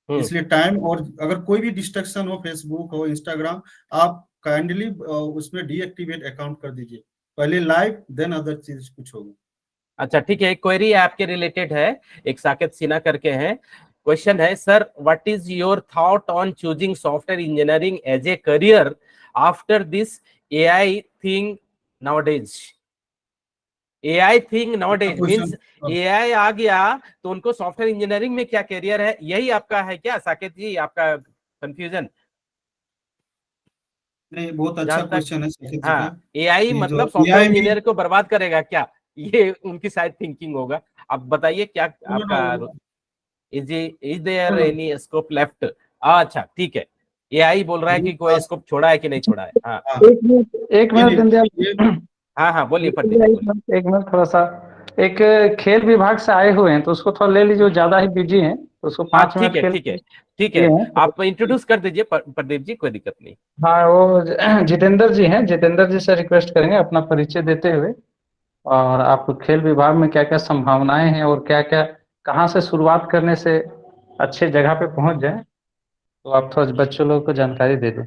इसलिए टाइम, और अगर कोई भी डिस्ट्रक्शन हो, फेसबुक हो, इंस्टाग्राम, आप काइंडली उसमें डीएक्टिवेट अकाउंट कर दीजिए। पहले लाइफ देन अदर चीज कुछ होगा। अच्छा ठीक है, एक क्वेरी आपके रिलेटेड है, एक साकेत सिन्हा करके हैं। क्वेश्चन है sir, what is your thought on choosing software engineering as a career after this AI thing nowadays? AI thing nowadays means AI आ गया तो उनको सॉफ्टवेयर इंजीनियरिंग में क्या करियर है, यही आपका है क्या साकेत जी, आपका कंफ्यूजन? नहीं, बहुत अच्छा जहां तक क्वेश्चन है साकेत जी का, हाँ एआई कि जो मतलब सॉफ्टवेयर एआई भी इंजीनियर को बर्बाद करेगा क्या, ये उनकी शायद थिंकिंग होगा। आप बताइए क्या आपका is there any scope left? अच्छा ठीक है, एआई बोल रहा है कि कोई स्कोप छोड़ा है कि नहीं छोड़ा है। हाँ एक मिनट दीनदयाल। हाँ हाँ बोलिए प्रदीप जी बोलिए। एक मिनट थोड़ा सा, एक खेल विभाग से आए हुए हैं तो उसको थोड़ा ले लीजिए, वो ज्यादा ही बिजी हैं तो उसको हाँ 5 मिनट खेल ठीक दिए है, हैं। आप इंट्रोड्यूस कर दीजिए प्रदीप जी, कोई दिक्कत नहीं। हाँ वो जितेंद्र जी हैं, जितेंद्र जी से रिक्वेस्ट करेंगे अपना परिचय देते हुए, और आप खेल विभाग में क्या क्या संभावनाएं हैं और क्या क्या कहाँ से शुरुआत करने से अच्छे जगह पे पहुंच जाए, तो आप थोड़ा बच्चों लोगों को जानकारी दे दें।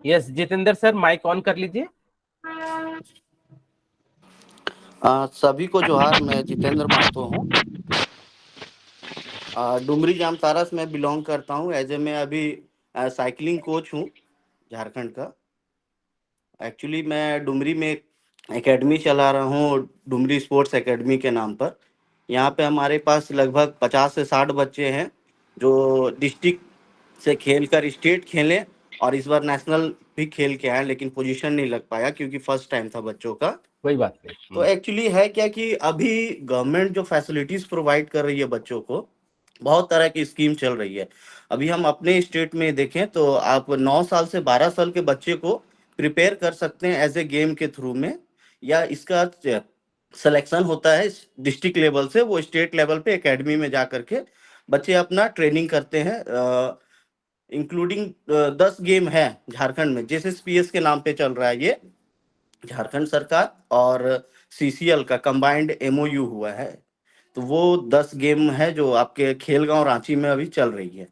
Yes Jitendra sir mike on कर लीजिए। सभी को जोहार, मैं जितेंद्र महतो हूँ। डुमरी जामतारा से मैं बिलोंग करता हूँ। एज ए मैं अभी साइकिलिंग कोच हूँ झारखंड का। एक्चुअली मैं डुमरी में एकेडमी चला रहा हूँ, डुमरी स्पोर्ट्स एकेडमी के नाम पर। यहाँ पे हमारे पास लगभग 50 से 60 बच्चे हैं जो डिस्ट्रिक्ट से खेल कर स्टेट खेले और इस बार नेशनल भी खेल के आए, लेकिन पोजीशन नहीं लग पाया क्योंकि फर्स्ट टाइम था बच्चों का। कोई बात नहीं। तो एक्चुअली है क्या कि अभी गवर्नमेंट जो फैसिलिटीज प्रोवाइड कर रही है बच्चों को, बहुत तरह की स्कीम चल रही है। अभी हम अपने स्टेट में देखें तो आप 9 साल से 12 साल के बच्चे को प्रिपेयर कर सकते हैं एज ए गेम के थ्रू में, या इसका सिलेक्शन होता है डिस्ट्रिक्ट लेवल से, वो स्टेट लेवल पे एकेडमी में जा करके बच्चे अपना ट्रेनिंग करते हैं। इंक्लूडिंग 10 गेम है झारखंड में, JSPS के नाम पे चल रहा है ये, झारखंड सरकार और CCL का कंबाइंड MOU हुआ है। तो वो 10 गेम है जो आपके खेलगांव रांची में अभी चल रही है।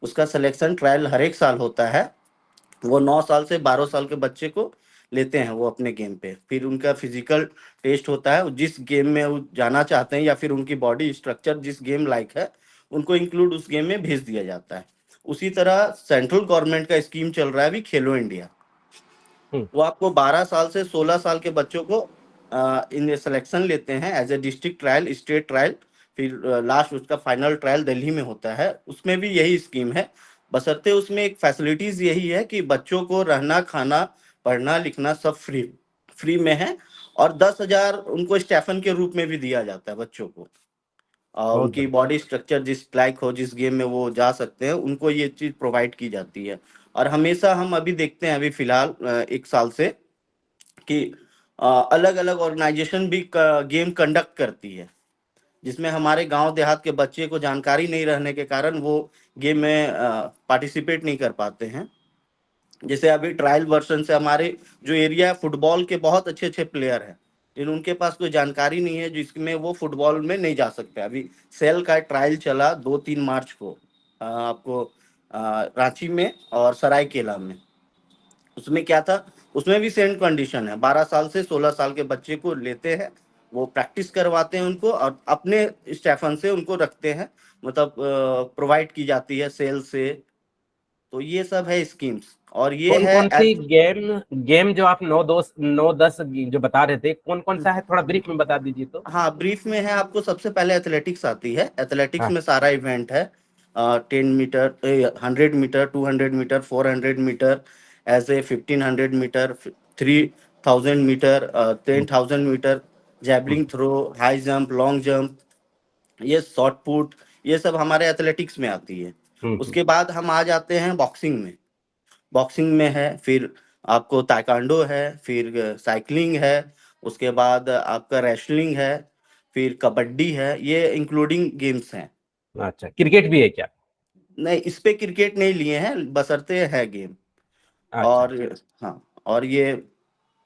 उसका सिलेक्शन ट्रायल हर एक साल होता है। वो 9 साल से 12 साल के बच्चे को लेते हैं वो अपने गेम पे, फिर उनका फिजिकल टेस्ट होता है, जिस गेम में वो जाना चाहते हैं या फिर उनकी बॉडी स्ट्रक्चर जिस गेम लाइक है उनको इंक्लूड उस गेम में भेज दिया जाता है। उसी तरह सेंट्रल गवर्नमेंट का स्कीम चल रहा है अभी, खेलो इंडिया। वो आपको 12 साल से 16 साल के बच्चों को इन सिलेक्शन लेते हैं as a district trial, state trial, फिर लास्ट उसका फाइनल ट्रायल दिल्ली में होता है। उसमें भी यही स्कीम है, बशर्ते उसमें एक फैसिलिटीज यही है कि बच्चों को रहना, खाना, पढ़ना लिखना सब फ्री में है, और 10,000 उनको स्टेफन के रूप में भी दिया जाता है बच्चों को। और उनकी बॉडी स्ट्रक्चर जिस लाइक हो, जिस गेम में वो जा सकते हैं, उनको ये चीज प्रोवाइड की जाती है। और हमेशा हम अभी देखते हैं, अभी फिलहाल 1 साल से, कि अलग अलग ऑर्गेनाइजेशन भी गेम कंडक्ट करती है, जिसमें हमारे गांव देहात के बच्चे को जानकारी नहीं रहने के कारण वो गेम में पार्टिसिपेट नहीं कर पाते हैं। जैसे अभी ट्रायल वर्जन से हमारे जो एरिया फुटबॉल के बहुत अच्छे अच्छे प्लेयर हैं, लेकिन उनके पास कोई जानकारी नहीं है जिसमें वो फुटबॉल में नहीं जा सकते। अभी सेल का ट्रायल चला 2-3 मार्च को आपको रांची में और सरायकेला में। उसमें क्या था, उसमें भी सेम कंडीशन है, 12 साल से 16 साल के बच्चे को लेते हैं, वो प्रैक्टिस करवाते हैं उनको और अपने स्टेफन से उनको रखते हैं, मतलब प्रोवाइड की जाती है सेल से। तो ये सब है स्कीम्स। और ये कौन है कौन सी गेम जो आप 9-10 जो बता रहे थे, कौन कौन सा है, थोड़ा ब्रीफ में बता दीजिए तो। हाँ, ब्रीफ में है, आपको सबसे पहले एथलेटिक्स आती है। एथलेटिक्स में सारा इवेंट है, 10 मीटर, 100 मीटर, 200 मीटर, 400 मीटर, ऐसे 1500 meter, 3000 meter, 10,000 meter, javelin throw, high jump, long jump, ये शॉर्ट पुट, ये सब हमारे एथलेटिक्स में आती है। उसके बाद हम आ जाते हैं बॉक्सिंग में। बॉक्सिंग में है, फिर आपको ताइक्वांडो है, फिर साइकिलिंग है, उसके बाद आपका रेसलिंग है, फिर कबड्डी है, ये इंक्लूडिंग गेम्स हैं। अच्छा, क्रिकेट भी है क्या? नहीं, इस पे क्रिकेट नहीं लिए हैं, बशर्ते है गेम। और हाँ, और ये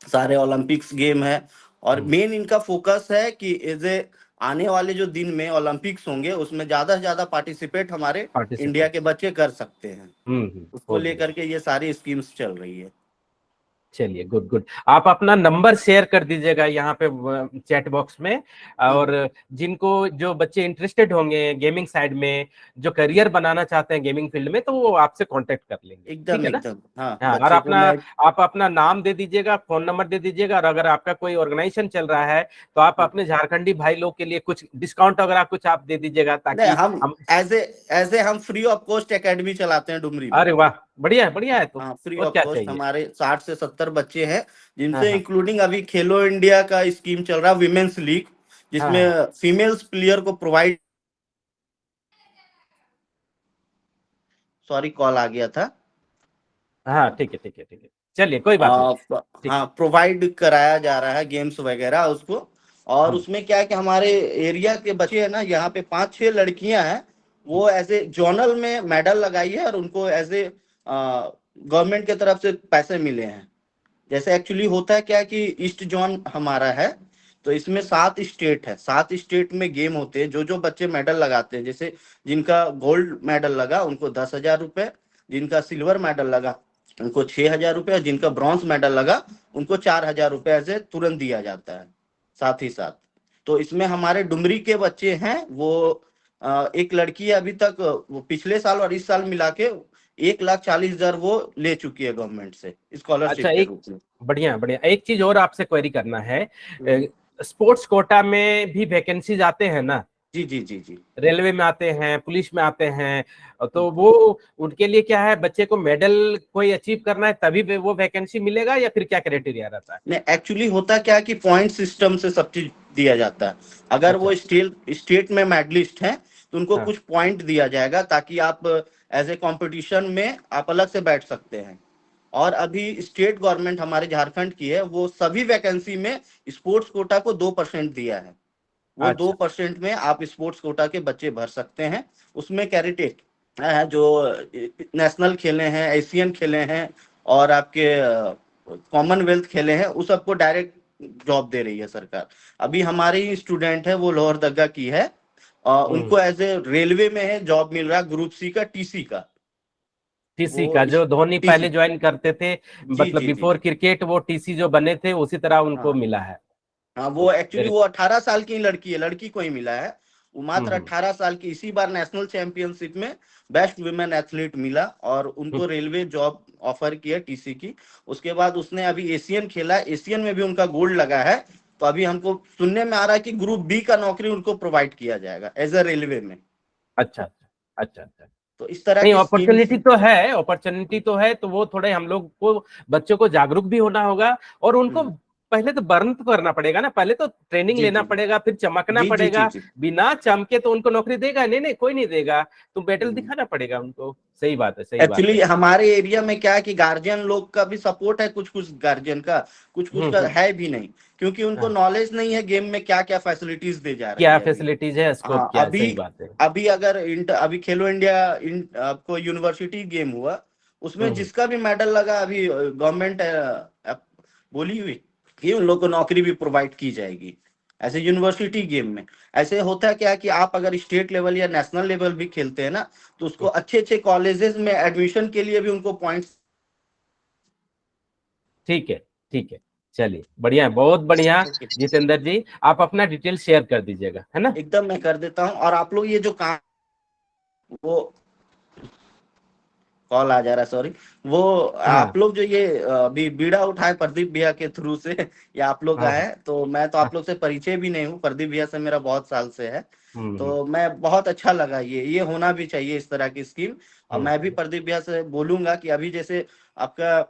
सारे ओलंपिक्स गेम है। और मेन इनका फोकस है कि एज ए आने वाले जो दिन में ओलंपिक्स होंगे उसमें ज्यादा से ज्यादा पार्टिसिपेट हमारे इंडिया के बच्चे कर सकते हैं। उसको लेकर के ये सारी स्कीम्स चल रही है। चलिए, गुड गुड। आप अपना नंबर शेयर कर दीजिएगा यहाँ पे चैट बॉक्स में, और जिनको जो बच्चे इंटरेस्टेड होंगे गेमिंग साइड में, जो करियर बनाना चाहते हैं गेमिंग फील्ड में, तो वो आपसे कांटेक्ट कर लेंगे। एकदम एकदम। हाँ, और आप अपना नाम दे दीजिएगा, फोन नंबर दे दीजिएगा, और अगर आपका कोई ऑर्गेनाइजेशन चल रहा है तो आप अपने झारखंडी भाई लोग के लिए कुछ डिस्काउंट वगैरह कुछ आप दे दीजिएगा, ताकि हम एज ए हम फ्री ऑफ कॉस्ट एकेडमी चलाते हैं डुमरी में। अरे वाह, बढ़िया है, बढ़िया है। तो हाँ, फ्री ऑफ कॉस्ट हमारे 60 से 70 बच्चे हैं, जिनसे इंक्लूडिंग अभी खेलो इंडिया का स्कीम चल रहा है, विमेंस लीग, जिसमें फीमेल्स प्लेयर को प्रोवाइड, सॉरी कॉल आ गया था। हाँ, ठीक है, चलिए, कोई बात नहीं। हाँ, प्रोवाइड कराया जा रहा है गेम्स वगैरह उसको। और उसमें क्या है कि हमारे एरिया के बच्चे हैं ना, यहाँ पे 5-6 लड़कियां हैं, वो एज ए जोनल में मेडल लगाई है और उनको एज ए गवर्नमेंट की तरफ से पैसे मिले हैं। जैसे एक्चुअली होता है क्या कि ईस्ट जोन हमारा है, तो इसमें 7 स्टेट है, 7 स्टेट में गेम होते हैं। जो जो बच्चे मेडल लगाते हैं, जैसे जिनका गोल्ड मेडल लगा उनको 10,000 रुपए, जिनका सिल्वर मेडल लगा उनको 6,000 रुपए, और जिनका ब्रॉन्ज मेडल लगा उनको 4,000 रुपए ऐसे तुरंत दिया जाता है साथ ही साथ। तो इसमें हमारे डुमरी के बच्चे हैं, वो एक लड़की अभी तक वो पिछले साल और इस साल मिला के 1,40,000 वो ले चुकी है गवर्नमेंट से स्कॉलरशिप के रूप में। बढ़िया। एक चीज और आपसे क्वेरी करना है, स्पोर्ट्स कोटा में भी वैकेंसीज आते हैं ना? जी जी जी जी। रेलवे में आते हैं, पुलिस में आते हैं, तो वो उनके लिए क्या है, बच्चे को मेडल कोई अचीव करना है तभी वो वैकेंसी मिलेगा, या फिर क्या क्राइटेरिया रहता है? नहीं, एक्चुअली होता क्या है कि पॉइंट सिस्टम से सब चीज दिया जाता है। अगर अच्छा। वो स्टेट में मेडलिस्ट हैं तो उनको हाँ। कुछ पॉइंट दिया जाएगा, ताकि आप एज ए कंपटीशन में आप अलग से बैठ सकते हैं। और अभी स्टेट गवर्नमेंट हमारे झारखंड की है, वो सभी वैकेंसी में स्पोर्ट्स कोटा को 2% दिया है। वो अच्छा। 2% में आप स्पोर्ट्स कोटा के बच्चे भर सकते हैं। उसमें कैंडिडेट है जो नेशनल खेले हैं, एशियन खेले हैं, और आपके कॉमनवेल्थ खेले हैं, उस सबको डायरेक्ट जॉब दे रही है सरकार। अभी हमारे ही स्टूडेंट है, वो लोहरदगा की है, उनको एज ए रेलवे में है जॉब मिल रहा है, ग्रुप सी का, टीसी का। टीसी वो का इस जो धोनी टीसी, पहले ज्वाइन करते थे, जी मतलब जी जी बिफोर जी। क्रिकेट वो टीसी जो बने थे उसी तरह उनको हाँ मिला है। हाँ, वो एक्चुअली वेरी। वो 18 साल की लड़की है, लड़की को ही मिला है। वो मात्र हम्म 18 साल की, इसी बार नेशनल चैंपियनशिप में बेस्ट वुमेन एथलीट मिला, और हम्म। उनको रेलवे जॉब ऑफर की है टीसी की। उसके बाद उसने अभी एशियन खेला, एशियन में भी उनका गोल्ड लगा है। तो अभी हमको सुनने में आ रहा है कि ग्रुप बी का नौकरी उनको प्रोवाइड किया जाएगा एज ए रेलवे में। अच्छा अच्छा अच्छा। तो इस तरह नहीं, की स्कीम्स। अपॉर्चुनिटी तो है, अपॉर्चुनिटी तो है, तो वो थोड़े हम लोग को, बच्चों को जागरूक भी होना होगा, और उनको पहले तो बर्न तो करना पड़ेगा ना, पहले तो ट्रेनिंग जी लेना जी पड़ेगा, फिर चमकना जी जी जी पड़ेगा। जी। बिना चमके तो उनको नौकरी देगा नहीं, नहीं कोई नहीं देगा, तो मेडल हम्म। दिखाना पड़ेगा उनको। सही बात है, सही बात है। एक्चुअली हमारे एरिया में क्या है कि गार्जियन लोग का भी सपोर्ट है, कुछ कुछ गार्जियन का, कुछ कुछ का हम्म। है भी नहीं, क्योंकि उनको हाँ, नॉलेज नहीं है गेम में क्या क्या फैसिलिटीज दी जा रही क्या है अभी। फैसिलिटीज है, स्कोप हाँ, क्या है, अभी सही बात है। अभी अगर अभी खेलो इंडिया आपको यूनिवर्सिटी गेम हुआ, उसमें हम्म। जिसका भी मेडल लगा, अभी गवर्नमेंट बोली हुई कि उन लोग को नौकरी भी प्रोवाइड की जाएगी ऐसे यूनिवर्सिटी गेम में। ऐसे होता है क्या कि आप अगर स्टेट लेवल या नेशनल लेवल भी खेलते हैं ना, तो उसको अच्छे अच्छे कॉलेजेस में एडमिशन के लिए भी उनको पॉइंट्स। ठीक है, ठीक है, चलिए बढ़िया है, बहुत बढ़िया। जितेंद्र जी, आप अपना डिटेल शेयर कर दीजिएगा, है ना? एकदम मैं कर देता हूँ। और आप लोग ये जो काम, वो कॉल आ जा रहा है, सॉरी। वो हाँ आप लोग जो ये अभी बीड़ा उठाए प्रदीप भैया के थ्रू से, या आप लोग हाँ आए, तो मैं तो हाँ। आप लोग से परिचय भी नहीं हूँ, प्रदीप भैया से मेरा बहुत साल से है। हम्म तो मैं बहुत अच्छा लगा, ये होना भी चाहिए इस तरह की स्कीम। और मैं भी हम्म प्रदीप भैया से बोलूंगा कि अभी जैसे आपका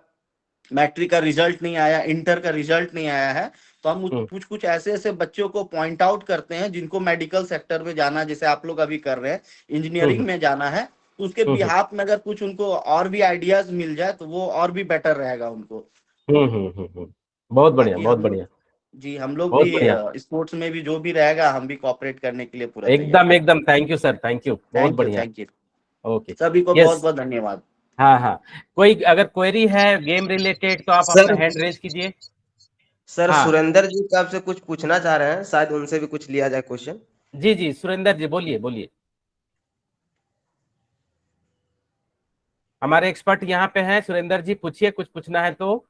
मैट्रिक का रिजल्ट नहीं आया, इंटर का रिजल्ट नहीं आया है, तो हम हम्म कुछ कुछ ऐसे ऐसे बच्चों को पॉइंट आउट करते हैं जिनको मेडिकल सेक्टर में जाना, जैसे आप लोग अभी कर रहे हैं, इंजीनियरिंग हम्म में जाना है, तो उसके हम्म बिहाफ में अगर कुछ उनको और भी आइडियाज मिल जाए तो वो और भी बेटर रहेगा उनको। बहुत बढ़िया, बाकी बहुत हम लोग, बढ़िया, जी हम लोग बहुत भी बढ़िया। स्पोर्ट्स में भी जो भी रहेगा, हम भी कॉपरेट करने के लिए पूरा तैयार एकदम हैं। एकदम, thank you sir, thank you, बहुत थैंक यू, बढ़िया। Thank you. ओके। सभी को बहुत यस। बहुत धन्यवाद। हाँ हाँ। कोई अगर क्वेरी है गेम रिलेटेड तो आप अपना सर हैंड रेज कीजिए। सर हाँ सुरेंद्र जी का आपसे कुछ पूछना चाह रहे हैं, शायद उनसे भी कुछ लिया जाए क्वेश्चन। जी जी, सुरेंद्र जी बोलिए बोलिए। हमारे एक्सपर्ट यहाँ पे हैं, सुरेंद्र जी पूछिए, कुछ पूछना है तो।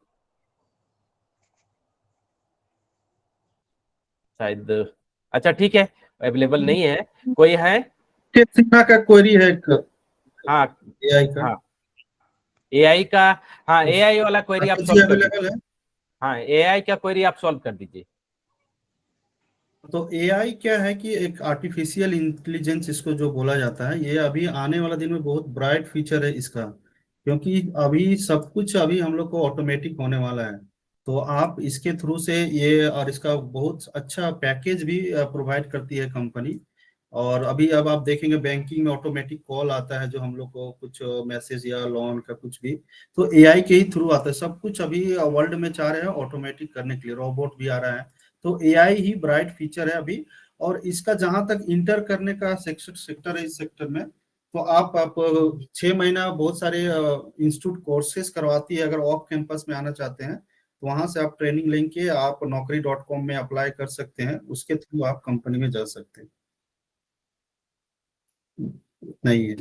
शायद, अच्छा ठीक है, अवेलेबल नहीं है। कोई है? सिन्हा का क्वेरी है एक हाँ एआई का। हाँ, एआई का। हाँ, एआई वाला क्वेरी आप राकेश जी सॉल्व कर दीजिए। अवेलेबल है? हाँ, एआई का क्वेरी आप सॉल्व कर दीजिए। तो एआई क्या है कि एक आर्टिफिशियल इंटेलिजेंस इसको जो बोला जाता है, ये अभी आने वाला दिन में बहुत ब्राइट फ्यूचर है इसका, क्योंकि अभी सब कुछ अभी हम लोग को ऑटोमेटिक होने वाला है। तो आप इसके थ्रू से ये, और इसका बहुत अच्छा पैकेज भी प्रोवाइड करती है कंपनी। और अभी अब आप देखेंगे बैंकिंग में ऑटोमेटिक कॉल आता है, जो हम लोग को कुछ मैसेज या लोन का कुछ भी, तो एआई के ही थ्रू आता है। सब कुछ अभी वर्ल्ड में चाह रहे हैं ऑटोमेटिक करने के लिए, रोबोट भी आ रहा है। तो एआई ही ब्राइट फीचर है अभी। और इसका जहां तक इंटर करने का सेक्टर है, इस सेक्टर में तो आप 6 महीना बहुत सारे इंस्टीट्यूट कोर्सेज करवाती है। अगर ऑफ कैंपस में आना चाहते हैं तो वहां से आप ट्रेनिंग लेके आप naukri.com में अप्लाई कर सकते हैं, उसके थ्रू आप कंपनी में जा सकते हैं। नहीं है।